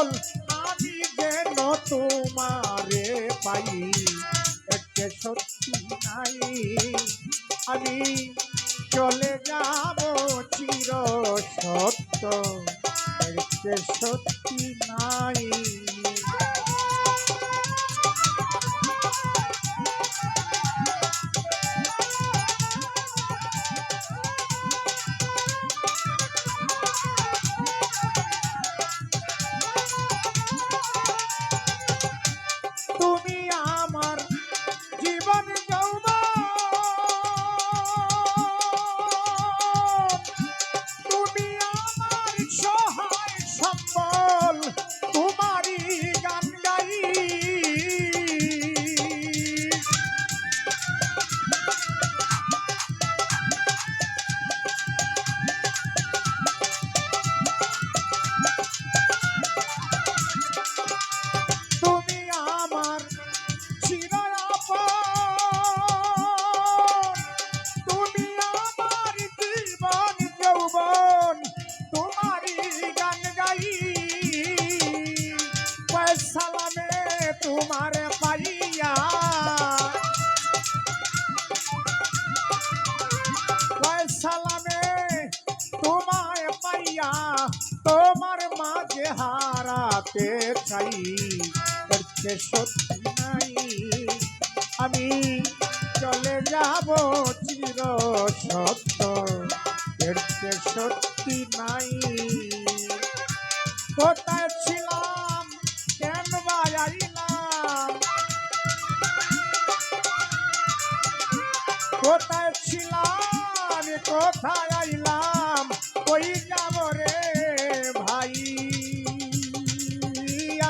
সকল আমি যেন তোমারে পাই একে সত্যি নাই আমি চলে যাব চির সত্য একে সত্যি নাই তুমি আমার জীবন যৌবন তুমি আমার সহায় সম্বল তোমারই গান গাই তুমি আমার চির আপন তুমি আমার জীবন যৌবন তোমারই গান গাই সালামে তোমার পাইয়া সালামে তোমায় পাইয়া তোমার মাঝে হারাতে চাই করতে সত্যি নাই আমি চলে যাব চির সত্য করতে সত্যি নাই কোথায় ছিলাম কেন বা আইলাম কোথায় ছিলাম কোথায় আইলাম ওই যাব রে ভাই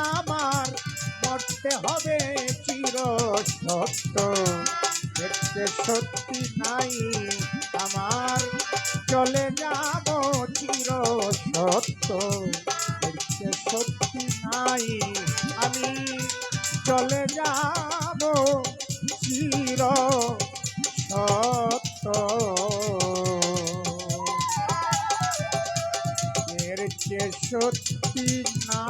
আমার মরতে হবে চির সত্য দেখতে সত্যি নাই আমার চলে যাব চির সত্য দেখতে সত্যি নাই আমি চলে যাব চির সত্য এর চেয়ে সত্যি না